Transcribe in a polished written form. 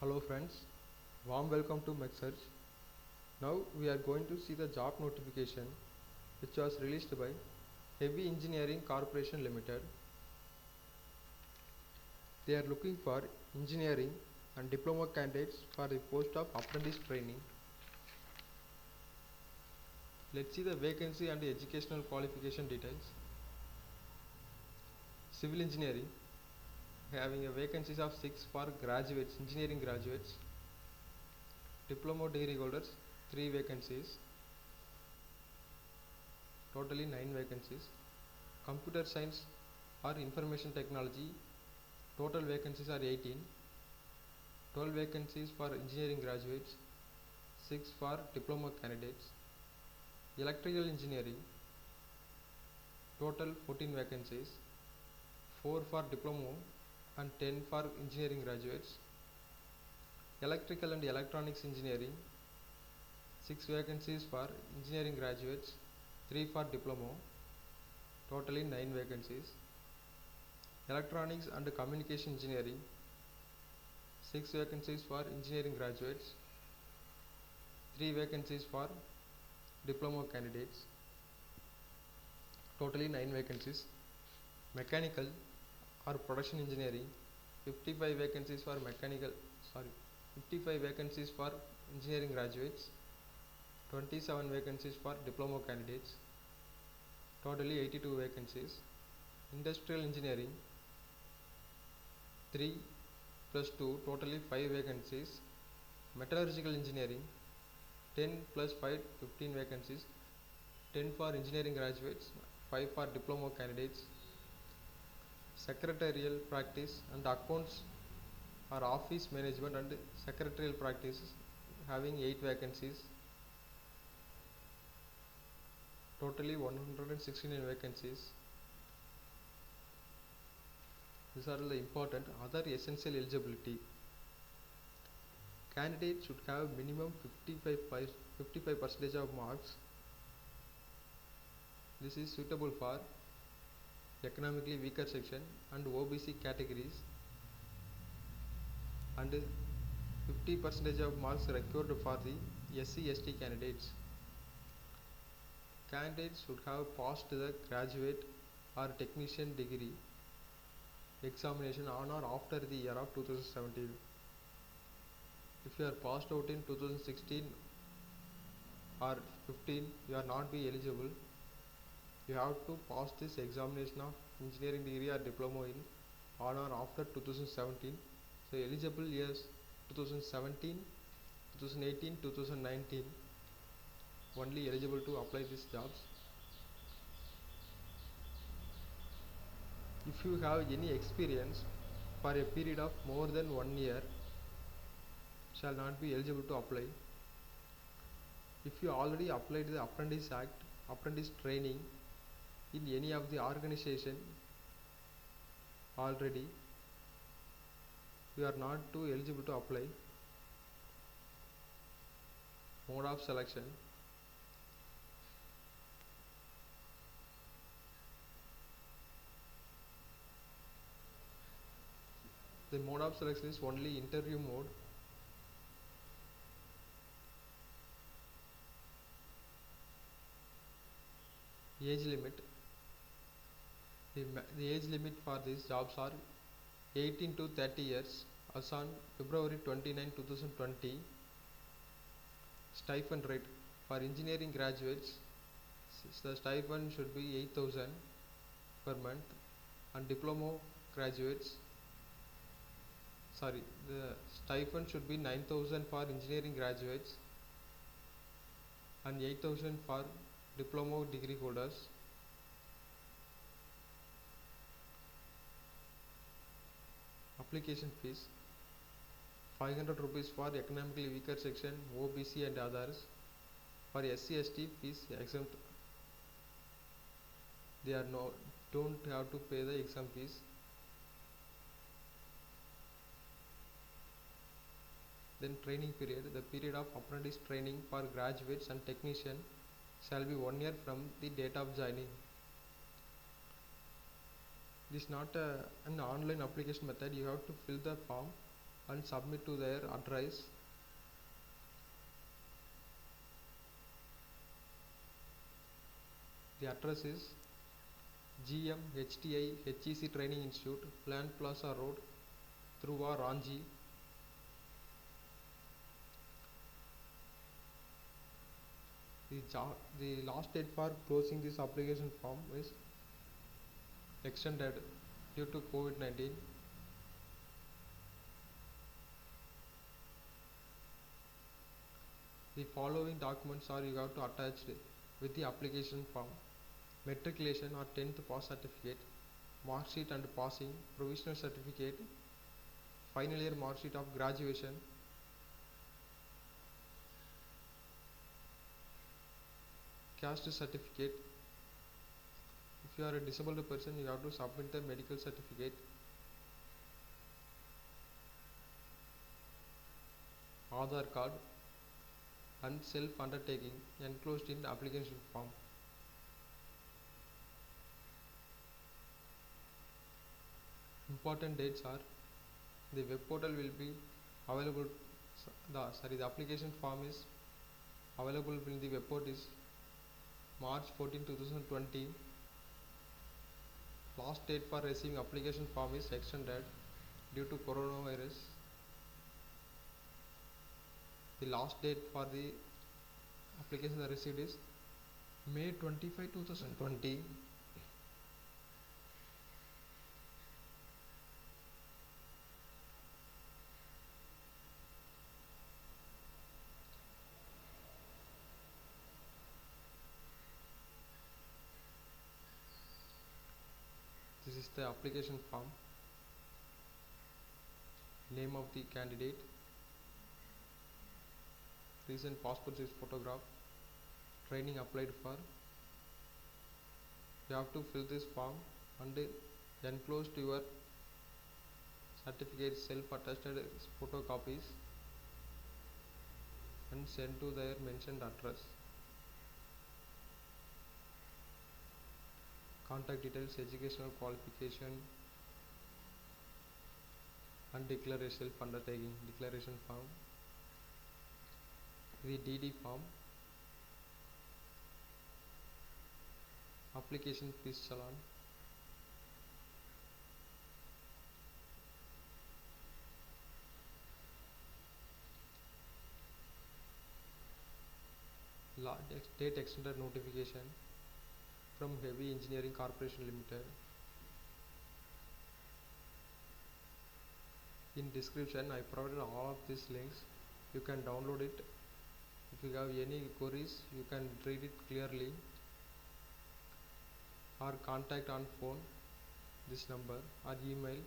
Hello friends, warm welcome to MechSearch. Now we are going to see the job notification which was released by Heavy Engineering Corporation Limited. They are looking for engineering and diploma candidates for the post of apprentice training. Let's see the vacancy and the educational qualification details. Civil engineering having a vacancies of 6 for graduates, engineering graduates. Diploma degree holders 3 vacancies. Totally 9 vacancies. Computer science or information technology, total vacancies are 18. 12 vacancies for engineering graduates, 6 for diploma candidates. Electrical engineering, total 14 vacancies, 4 for diploma and 10 for engineering graduates. Electrical and electronics engineering, 6 vacancies for engineering graduates, 3 for diploma, totally 9 vacancies. Electronics and communication engineering, 6 vacancies for engineering graduates, 3 vacancies for diploma candidates, totally 9 vacancies. Mechanical or production engineering, 55 vacancies for 55 vacancies for engineering graduates, 27 vacancies for diploma candidates, totally 82 vacancies. Industrial engineering, 3 plus 2, totally 5 vacancies. Metallurgical engineering, 10 plus 5, 15 vacancies, 10 for engineering graduates, 5 for diploma candidates. Secretarial practice and accounts or office management and secretarial practices having 8 vacancies, totally 169 vacancies. These are the important other essential eligibility. Candidates should have minimum 55% of marks. This is suitable for economically weaker section and OBC categories, and 50% of marks required for the SC/ST candidates. Candidates should have passed the graduate or technician degree examination on or after the year of 2017. If you are passed out in 2016 or 15, you are not be eligible. You have to pass this examination of engineering degree or diploma in on or after 2017. So eligible years 2017, 2018, 2019 only eligible to apply these jobs. If you have any experience for a period of more than 1 year, shall not be eligible to apply. If you already applied the Apprentice Act, apprentice training in any of the organization already, you are not too eligible to apply. Mode of selection. The mode of selection is only interview mode. Age limit. The age limit for these jobs are 18 to 30 years as on February 29, 2020. Stipend rate for engineering graduates, the stipend should be 8,000 per month, and diploma graduates, the stipend should be 9,000 for engineering graduates and 8,000 for diploma degree holders. Application fees 500 rupees for economically weaker section, OBC and others. For SC/ST fees exempt. They are don't have to pay the exam fees. Then training period. The period of apprentice training for graduates and technician shall be 1 year from the date of joining. This is not an online application method. You have to fill the form and submit to their address. The address is GMHTI HEC Training Institute, Plant Plaza Road, Dhruva, Ranchi. The last date for closing this application form is extended due to COVID-19. The following documents are you have to attach with the application form: matriculation or 10th pass certificate, mark sheet and passing, provisional certificate, final year mark sheet of graduation, caste certificate. If you are a disabled person, you have to submit the medical certificate, Aadhaar card, and self undertaking enclosed in the application form. Important dates are: the web portal will be available. The application form is available in the web portal is March 14, 2020. Last date for receiving application form is extended due to coronavirus. The last date for the application received is May 25, 2020. This is the application form. Name of the candidate, recent passport size photograph, training applied for. You have to fill this form and enclose to your certificate self-attested photocopies and send to their mentioned address. Contact details, educational qualification, and declare a self-undertaking declaration form. The DD form, application fees challan, date extended notification from Heavy Engineering Corporation Limited. In description I provided all of these links. You can download it. If you have any queries, you can read it clearly, or contact on phone this number or email